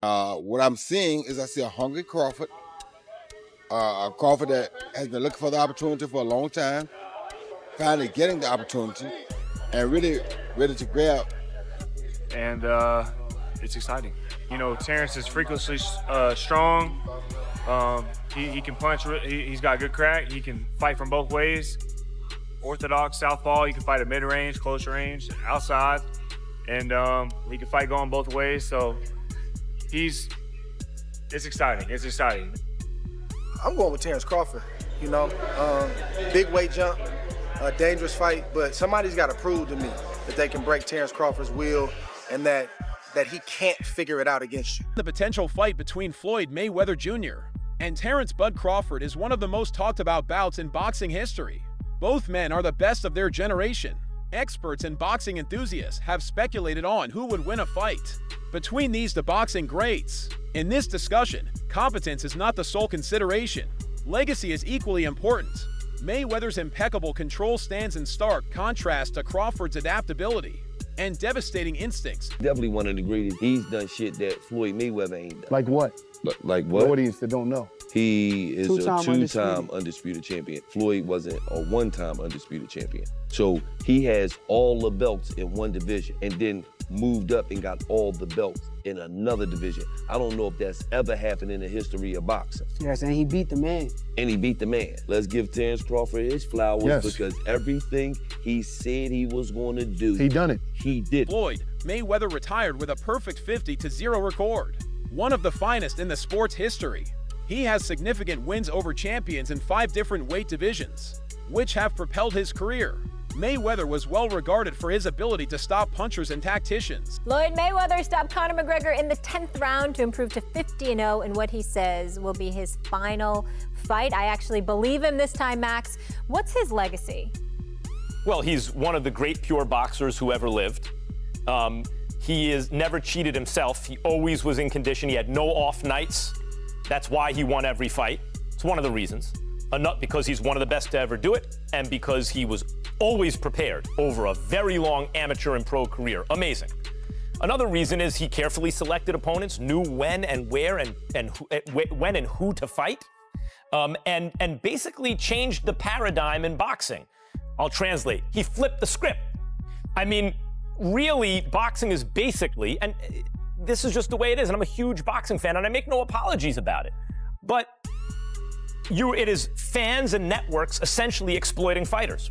What I'm seeing is I see a hungry Crawford, a Crawford that has been looking for the opportunity for a long time, finally getting the opportunity, and really ready to grab. And it's exciting. You know, Terence is freakishly strong. He can punch. He's got good crack. He can fight from both ways. Orthodox southpaw. He can fight at mid-range, close range, outside, and he can fight going both ways. So it's exciting. It's exciting. I'm going with Terence Crawford. You know, big weight jump, a dangerous fight, but somebody's got to prove to me that they can break Terence Crawford's will and that he can't figure it out against you. The potential fight between Floyd Mayweather Jr. and Terence "Bud" Crawford is one of the most talked about bouts in boxing history. Both men are the best of their generation. Experts and boxing enthusiasts have speculated on who would win a fight between these two boxing greats. In this discussion, competence is not the sole consideration. Legacy is equally important. Mayweather's impeccable control stands in stark contrast to Crawford's adaptability and devastating instincts. Definitely one of the greatest. He's done shit that Floyd Mayweather ain't done. Like what? Like what? The audience that don't know. He is Two-time a two-time undisputed champion. Floyd wasn't a one-time undisputed champion. So he has all the belts in one division and then moved up and got all the belts in another division. I don't know if that's ever happened in the history of boxing. Yes, and he beat the man. And he beat the man. Let's give Terence Crawford his flowers because everything he said he was going to do, he done it. He did. Floyd Mayweather retired with a perfect 50-0 record, one of the finest in the sport's history. He has significant wins over champions in 5 different weight divisions, which have propelled his career. Mayweather was well regarded for his ability to stop punchers and tacticians. Floyd Mayweather stopped Conor McGregor in the 10th round to improve to 50-0 in what he says will be his final fight. I actually believe him this time, Max. What's his legacy? Well, he's one of the great pure boxers who ever lived. He is never cheated himself. He always was in condition. He had no off nights. That's why he won every fight. It's one of the reasons. Because he's one of the best to ever do it, and because he was always prepared over a very long amateur and pro career. Amazing. Another reason is he carefully selected opponents, knew when and where and when and who to fight, and basically changed the paradigm in boxing. I'll translate. He flipped the script. I mean, really, boxing is basically, and this is just the way it is, and I'm a huge boxing fan, and I make no apologies about it, but it is fans and networks essentially exploiting fighters.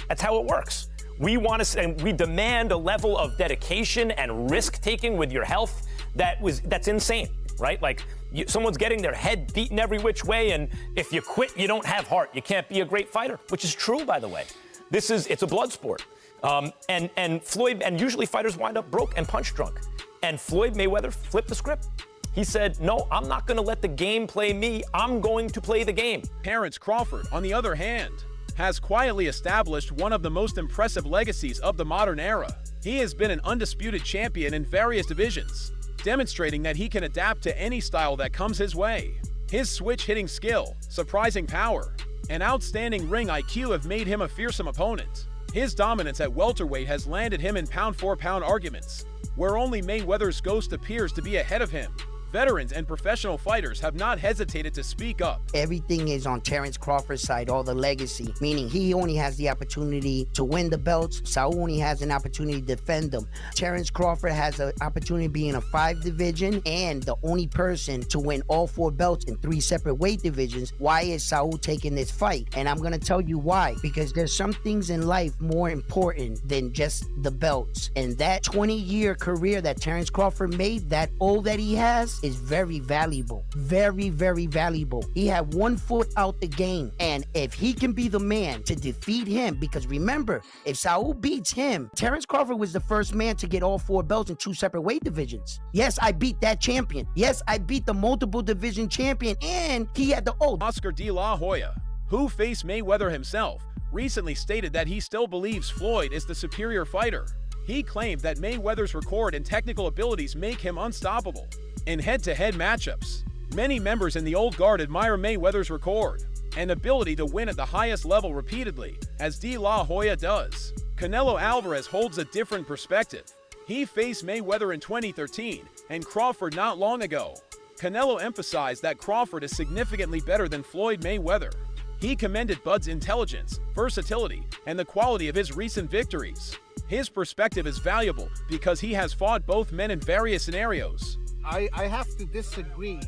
That's how it works. We demand a level of dedication and risk-taking with your health that's insane, right? Like, someone's getting their head beaten every which way, and if you quit, you don't have heart. You can't be a great fighter, which is true, by the way. It's a blood sport. And usually fighters wind up broke and punch drunk. And Floyd Mayweather flipped the script. He said, no, I'm not going to let the game play me. I'm going to play the game. Terence Crawford, on the other hand, has quietly established one of the most impressive legacies of the modern era. He has been an undisputed champion in various divisions, demonstrating that he can adapt to any style that comes his way. His switch-hitting skill, surprising power, and outstanding ring IQ have made him a fearsome opponent. His dominance at welterweight has landed him in pound-for-pound arguments, where only Mayweather's ghost appears to be ahead of him. Veterans and professional fighters have not hesitated to speak up. Everything is on Terence Crawford's side, all the legacy, meaning he only has the opportunity to win the belts. Saul only has an opportunity to defend them. Terence Crawford has an opportunity to be in a 5 division and the only person to win all 4 belts in 3 separate weight divisions. Why is Saul taking this fight? And I'm going to tell you why. Because there's some things in life more important than just the belts. And that 20-year career that Terence Crawford made, that all that he has, is very valuable. Very, very valuable. He had 1 foot out the game. And if he can be the man to defeat him, because remember, if Saul beats him, Terence Crawford was the first man to get all 4 belts in 2 separate weight divisions. Yes, I beat that champion. Yes, I beat the multiple division champion, and he had the old. Oscar De La Hoya, who faced Mayweather himself, recently stated that he still believes Floyd is the superior fighter. He claimed that Mayweather's record and technical abilities make him unstoppable in head-to-head matchups. Many members in the old guard admire Mayweather's record and ability to win at the highest level repeatedly, as De La Hoya does. Canelo Alvarez holds a different perspective. He faced Mayweather in 2013 and Crawford not long ago. Canelo emphasized that Crawford is significantly better than Floyd Mayweather. He commended Bud's intelligence, versatility, and the quality of his recent victories. His perspective is valuable because he has fought both men in various scenarios. I have to disagree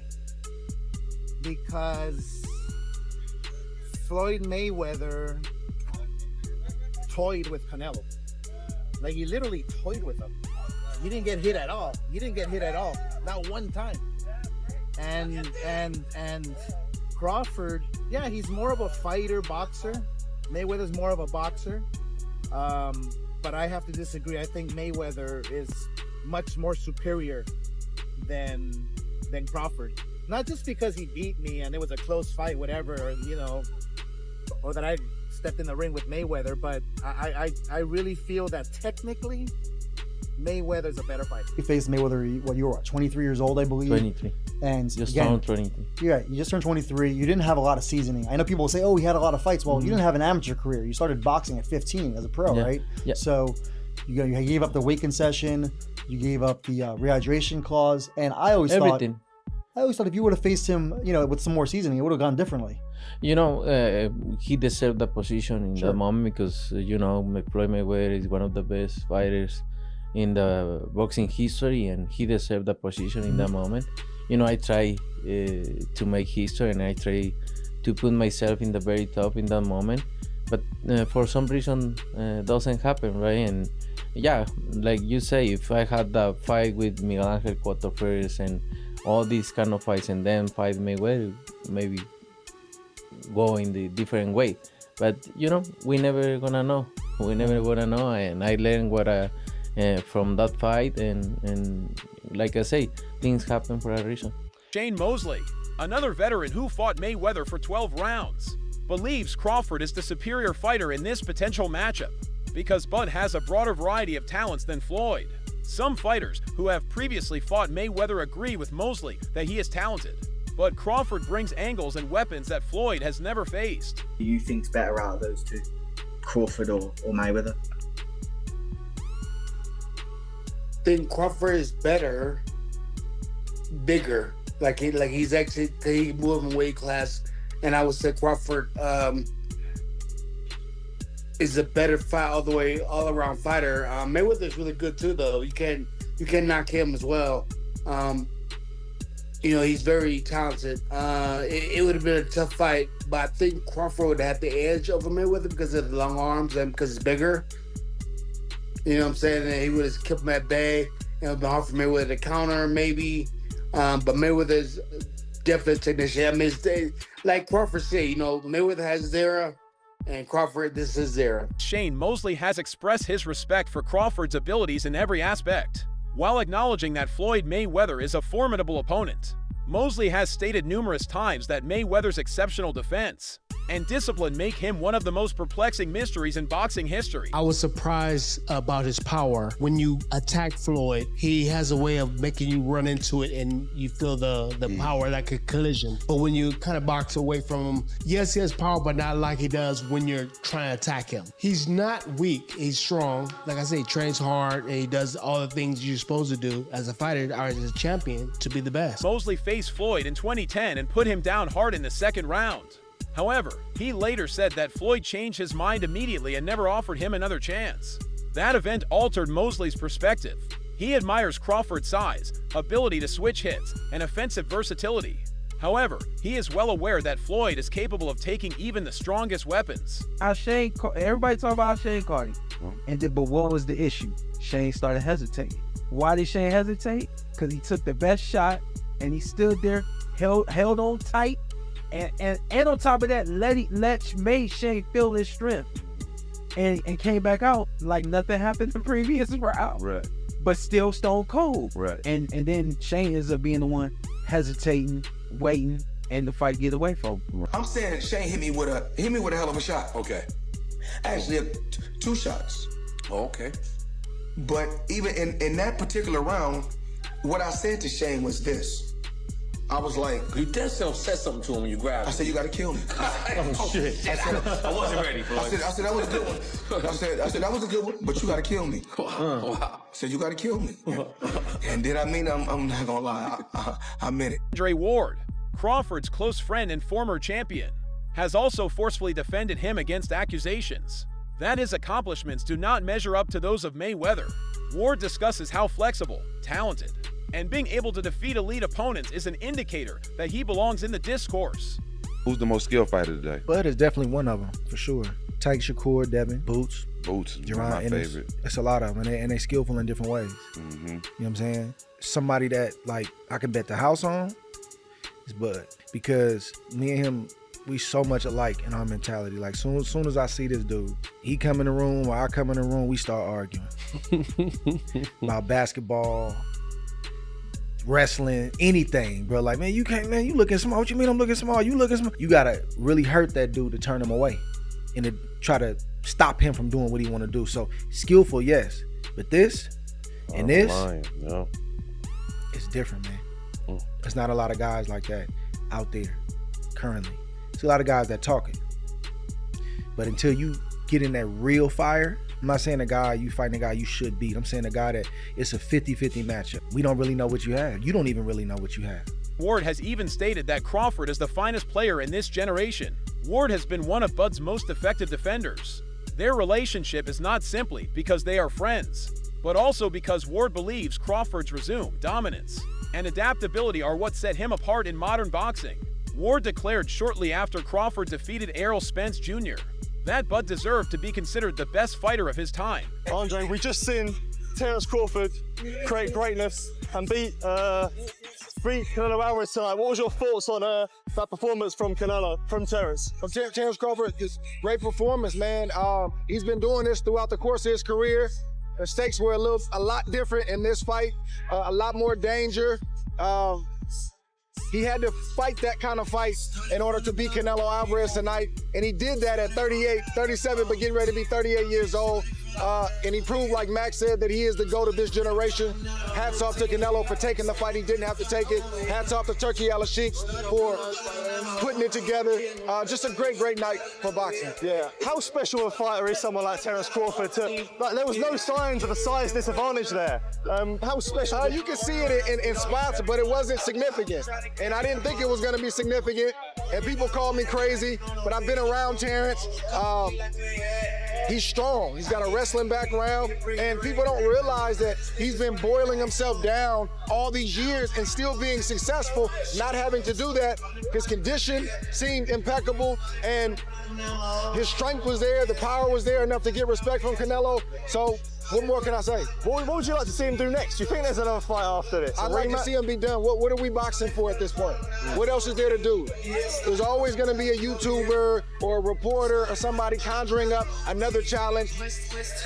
because Floyd Mayweather toyed with Canelo. Like, he literally toyed with him. He didn't get hit at all. Not one time. And Crawford, yeah, he's more of a fighter, boxer. Mayweather's more of a boxer. But I have to disagree. I think Mayweather is much more superior than Crawford. Not just because he beat me and it was a close fight, whatever, you know, or that I stepped in the ring with Mayweather, but I really feel that technically Mayweather's a better fighter. You faced Mayweather, what, you were 23 years old, I believe? 23. And Just again, turned 23. yeah, you just turned 23. You didn't have a lot of seasoning. I know people will say, oh, he had a lot of fights. Well, you didn't have an amateur career. You started boxing at 15 as a pro, right? Yeah. So you gave up the weight concession. You gave up the rehydration clause. And I always thought if you would have faced him, you know, with some more seasoning, it would have gone differently. You know, he deserved the position in the moment because, you know, Floyd Mayweather is one of the best fighters in the boxing history, and he deserved the position in that moment. You know, I try to make history, and I try to put myself in the very top in that moment. But for some reason, doesn't happen, right? And yeah, like you say, if I had that fight with Miguel Angel Cotto first and all these kind of fights, and then fight Mayweather, maybe go in the different way. But you know, we never gonna know. We never gonna know. And I learned what from that fight, and like I say, things happen for a reason. Shane Mosley, another veteran who fought Mayweather for 12 rounds, believes Crawford is the superior fighter in this potential matchup because Bud has a broader variety of talents than Floyd. Some fighters who have previously fought Mayweather agree with Mosley that he is talented, but Crawford brings angles and weapons that Floyd has never faced. Who do you think's better out of those two, Crawford or Mayweather? I think Crawford is better, bigger. Like he's actually, he moved in weight class, and I would say Crawford is a better fight all around fighter. Mayweather's really good too, though. You can't knock him as well. You know, he's very talented. It would have been a tough fight, but I think Crawford would have the edge over Mayweather because of the long arms and because he's bigger. You know what I'm saying? And he would have kept him at bay. It would have been hard for Mayweather to counter, maybe. But Mayweather's definitely a technician. I mean, like Crawford said, you know, Mayweather has his era, and Crawford, this is his era. Shane Mosley has expressed his respect for Crawford's abilities in every aspect, while acknowledging that Floyd Mayweather is a formidable opponent. Mosley has stated numerous times that Mayweather's exceptional defense and discipline make him one of the most perplexing mysteries in boxing history. I was surprised about his power. When you attack Floyd, he has a way of making you run into it and you feel the power, like a collision. But when you kind of box away from him, yes, he has power, but not like he does when you're trying to attack him. He's not weak, he's strong. Like I say, he trains hard and he does all the things you're supposed to do as a fighter or as a champion to be the best. Mosley faced Floyd in 2010 and put him down hard in the second round. However, he later said that Floyd changed his mind immediately and never offered him another chance. That event altered Mosley's perspective. He admires Crawford's size, ability to switch hits, and offensive versatility. However, he is well aware that Floyd is capable of taking even the strongest weapons. Everybody talk about Shane Cardi, but what was the issue? Shane started hesitating. Why did Shane hesitate? Because he took the best shot and he stood there, held on tight. And on top of that, made Shane feel his strength and came back out like nothing happened the previous round. Right. But still stone cold. Right. And then Shane ends up being the one hesitating, waiting, and the fight get away from him. I'm saying Shane hit me with a hell of a shot. Okay. Actually, 2 shots. Oh, okay. But even in that particular round, what I said to Shane was this. I was like, You dead self said something to him when you grabbed I him. said, you gotta kill me. Oh, shit. I wasn't ready, Floyd. I said, that was a good one. I said, that was a good one, but you gotta kill me. Wow. I said, you gotta kill me. And did I mean, I'm not gonna lie, I meant it. Andre Ward, Crawford's close friend and former champion, has also forcefully defended him against accusations that his accomplishments do not measure up to those of Mayweather. Ward discusses how flexible, talented, and being able to defeat elite opponents is an indicator that he belongs in the discourse. Who's the most skilled fighter today? Bud is definitely one of them, for sure. Tyke Shakur, Devin, Boots. Boots is Jerron my Ennis. favorite. It's a lot of them, and they skillful in different ways. Mm-hmm. You know what I'm saying? Somebody that, like, I can bet the house on is Bud. Because me and him, we so much alike in our mentality. Like, soon as I see this dude, he come in the room or I come in the room, we start arguing. About basketball, wrestling, anything, bro. Like, man, you can't, man, you looking small. What you mean I'm looking small? You looking small. You gotta really hurt that dude to turn him away and to try to stop him from doing what he want to do. So, skillful, yes. But this and this, no. it's different, man. There's not a lot of guys like that out there currently. There's a lot of guys that talking. But until you get in that real fire, I'm not saying a guy, you fighting a guy you should beat. I'm saying a guy that it's a 50-50 matchup. We don't really know what you have. You don't even really know what you have. Ward has even stated that Crawford is the finest player in this generation. Ward has been one of Bud's most effective defenders. Their relationship is not simply because they are friends, but also because Ward believes Crawford's resumed dominance and adaptability are what set him apart in modern boxing. Ward declared shortly after Crawford defeated Errol Spence Jr. that Bud deserved to be considered the best fighter of his time. Andre, we just seen Terence Crawford create greatness and beat Canelo Alvarez tonight. What was your thoughts on that performance from Terence? From Terence Crawford, just great performance, man. He's been doing this throughout the course of his career. The stakes were a lot different in this fight, a lot more danger. He had to fight that kind of fight in order to beat Canelo Alvarez tonight, and he did that at 37, but getting ready to be 38 years old. And he proved, like Max said, that he is the GOAT of this generation. Hats off to Canelo for taking the fight. He didn't have to take it. Hats off to Turkey Al-Sheikh for putting it together. Just a great, great night for boxing. Yeah. How special a fighter is someone like Terence Crawford? There was no signs of a size disadvantage there. How special? You can see it in spots, but it wasn't significant. And I didn't think it was going to be significant. And people call me crazy, but I've been around Terence. He's strong. He's got a wrestling background, and people don't realize that he's been boiling himself down all these years and still being successful, not having to do that. His condition seemed impeccable, and his strength was there, the power was there enough to get respect from Canelo. So what more can I say? What would you like to see him do next? Do you think there's another fight after this? I'd like to see him be done. What are we boxing for at this point? What else is there to do? There's always going to be a YouTuber or a reporter or somebody conjuring up another challenge.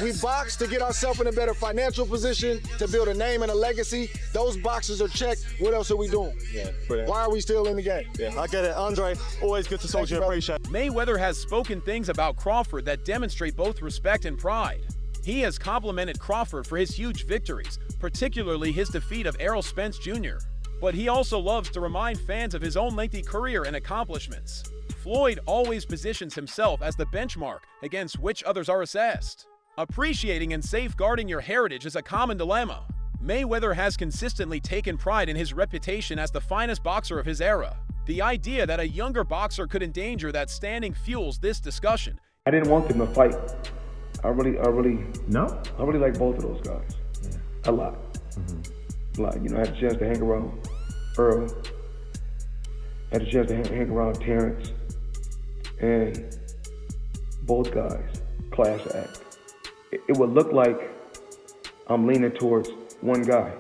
We box to get ourselves in a better financial position, to build a name and a legacy. Those boxes are checked. What else are we doing? Yeah, brilliant. Why are we still in the game? Yeah, I get it. Andre, always good to talk to you. Appreciate it. Mayweather has spoken things about Crawford that demonstrate both respect and pride. He has complimented Crawford for his huge victories, particularly his defeat of Errol Spence Jr. But he also loves to remind fans of his own lengthy career and accomplishments. Floyd always positions himself as the benchmark against which others are assessed. Appreciating and safeguarding your heritage is a common dilemma. Mayweather has consistently taken pride in his reputation as the finest boxer of his era. The idea that a younger boxer could endanger that standing fuels this discussion. I didn't want them to fight. I really like both of those guys. Yeah. A lot. A lot. You know, I had a chance to hang around Earl. I had a chance to hang around Terence. And both guys, class act. It would look like I'm leaning towards one guy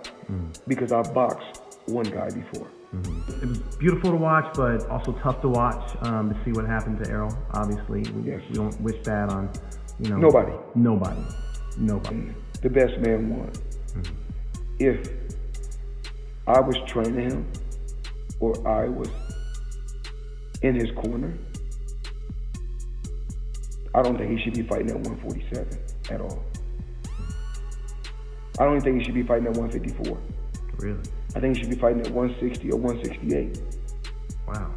because I've boxed one guy before. It was beautiful to watch, but also tough to watch to see what happened to Errol. Obviously, we don't wish that on, Nobody. The best man won. If I was training him or I was in his corner, I don't think he should be fighting at 147 at all. I don't even think he should be fighting at 154. Really? I think he should be fighting at 160 or 168. Wow.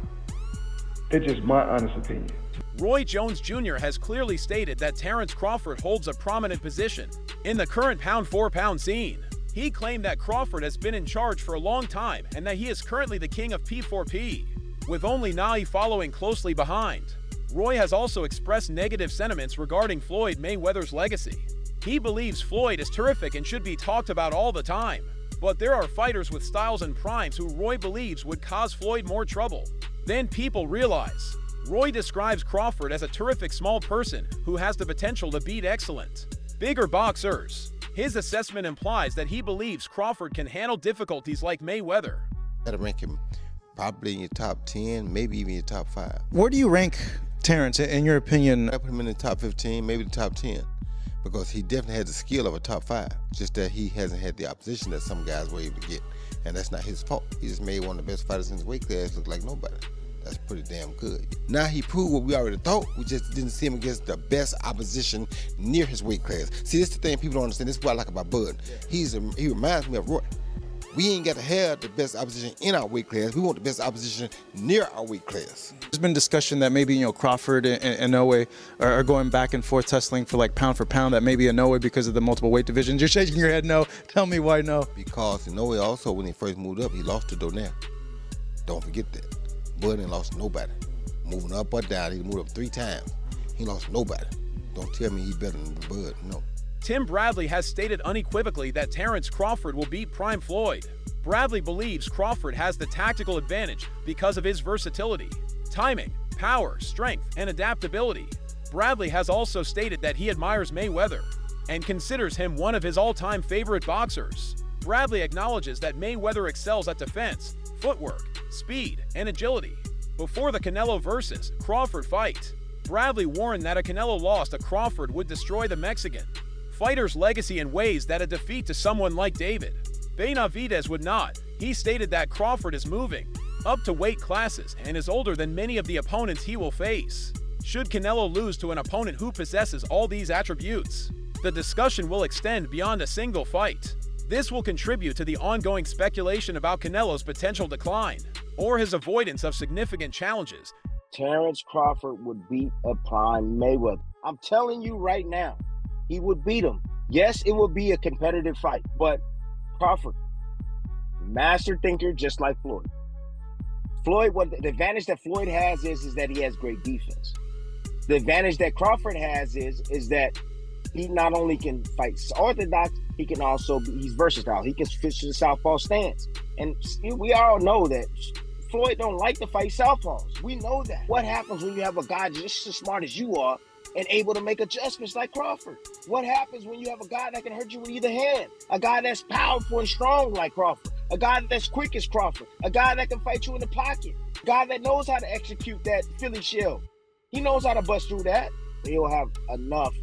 It's just my honest opinion. Roy Jones Jr. has clearly stated that Terence Crawford holds a prominent position in the current pound-for-pound scene. He claimed that Crawford has been in charge for a long time and that he is currently the king of P4P, with only Nai following closely behind. Roy has also expressed negative sentiments regarding Floyd Mayweather's legacy. He believes Floyd is terrific and should be talked about all the time, but there are fighters with styles and primes who Roy believes would cause Floyd more trouble than people realize. Roy describes Crawford as a terrific small person who has the potential to beat excellent, bigger boxers. His assessment implies that he believes Crawford can handle difficulties like Mayweather. Gotta rank him probably in your top 10, maybe even your top 5. Where do you rank Terence, in your opinion? I put him in the top 15, maybe the top 10, because he definitely has the skill of a top 5. Just that he hasn't had the opposition that some guys were able to get, and that's not his fault. He just made one of the best fighters in his weight class look like nobody. That's pretty damn good. Now he proved what we already thought. We just didn't see him against the best opposition near his weight class. See, this is the thing people don't understand. This is what I like about Bud. He reminds me of Roy. We ain't got to have the best opposition in our weight class. We want the best opposition near our weight class. There's been discussion that maybe, Crawford and Inoue are going back and forth tussling for pound for pound, that maybe Inoue because of the multiple weight divisions. You're shaking your head no. Tell me why no. Because Inoue also, when he first moved up, he lost to Donnell. Don't forget that. Bud ain't lost nobody. Moving up or down, he moved up 3 times. He lost nobody. Don't tell me he better than Bud, no. Tim Bradley has stated unequivocally that Terence Crawford will beat Prime Floyd. Bradley believes Crawford has the tactical advantage because of his versatility, timing, power, strength, and adaptability. Bradley has also stated that he admires Mayweather and considers him one of his all-time favorite boxers. Bradley acknowledges that Mayweather excels at defense, footwork, speed, and agility. Before the Canelo vs. Crawford fight, Bradley warned that a Canelo loss to Crawford would destroy the Mexican fighter's legacy in ways that a defeat to someone like David Benavidez would not. He stated that Crawford is moving up to weight classes and is older than many of the opponents he will face. Should Canelo lose to an opponent who possesses all these attributes, the discussion will extend beyond a single fight. This will contribute to the ongoing speculation about Canelo's potential decline or his avoidance of significant challenges. Terence Crawford would beat a prime Mayweather. I'm telling you right now, he would beat him. Yes, it would be a competitive fight, but Crawford, master thinker just like Floyd. What the advantage that Floyd has is that he has great defense. The advantage that Crawford has is that he not only can fight orthodox, he can also he's versatile. He can switch to the southpaw stance. And we all know that Floyd don't like to fight southpaws. We know that. What happens when you have a guy just as smart as you are and able to make adjustments like Crawford? What happens when you have a guy that can hurt you with either hand? A guy that's powerful and strong like Crawford. A guy that's quick as Crawford. A guy that can fight you in the pocket. A guy that knows how to execute that Philly shell. He knows how to bust through that. He'll have enough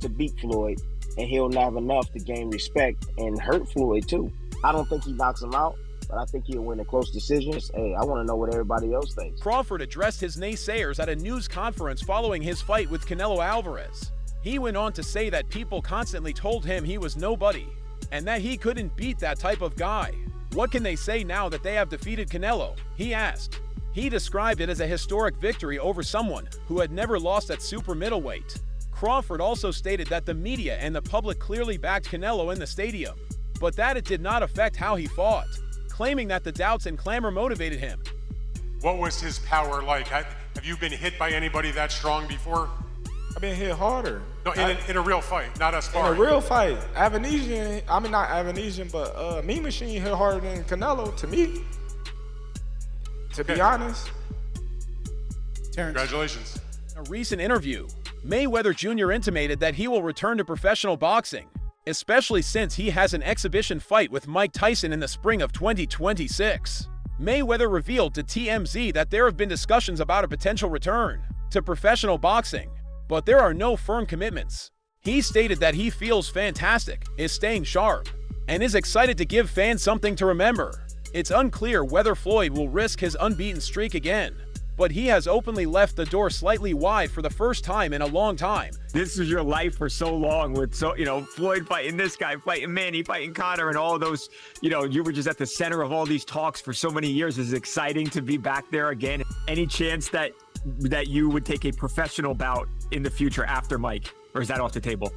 to beat Floyd, and he'll have enough to gain respect and hurt Floyd too. I don't think he knocks him out, but I think he'll win in close decisions. Hey, I want to know what everybody else thinks. Crawford addressed his naysayers at a news conference following his fight with Canelo Alvarez. He went on to say that people constantly told him he was nobody and that he couldn't beat that type of guy. What can they say now that they have defeated Canelo? He asked. He described it as a historic victory over someone who had never lost at super middleweight. Crawford also stated that the media and the public clearly backed Canelo in the stadium, but that it did not affect how he fought, claiming that the doubts and clamor motivated him. What was his power like? Have you been hit by anybody that strong before? I've been hit harder. No, in a real fight, not a sparring. In a real fight. Avanesian, I mean not Avanesian, but Mean Machine hit harder than Canelo to me. To be honest. Terence. Congratulations. In a recent interview, Mayweather Jr. intimated that he will return to professional boxing, especially since he has an exhibition fight with Mike Tyson in the spring of 2026. Mayweather revealed to TMZ that there have been discussions about a potential return to professional boxing, but there are no firm commitments. He stated that he feels fantastic, is staying sharp, and is excited to give fans something to remember. It's unclear whether Floyd will risk his unbeaten streak again, but he has openly left the door slightly wide for the first time in a long time. This was your life for so long with Floyd fighting this guy, fighting Manny, fighting Conor, and all those, you were just at the center of all these talks for so many years. It's exciting to be back there again. Any chance that you would take a professional bout in the future after Mike, or is that off the table?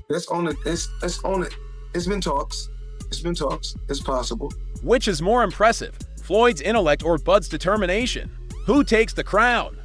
Let's own it. Let's own it. It's been talks. It's possible. Which is more impressive, Floyd's intellect or Bud's determination? Who takes the crown?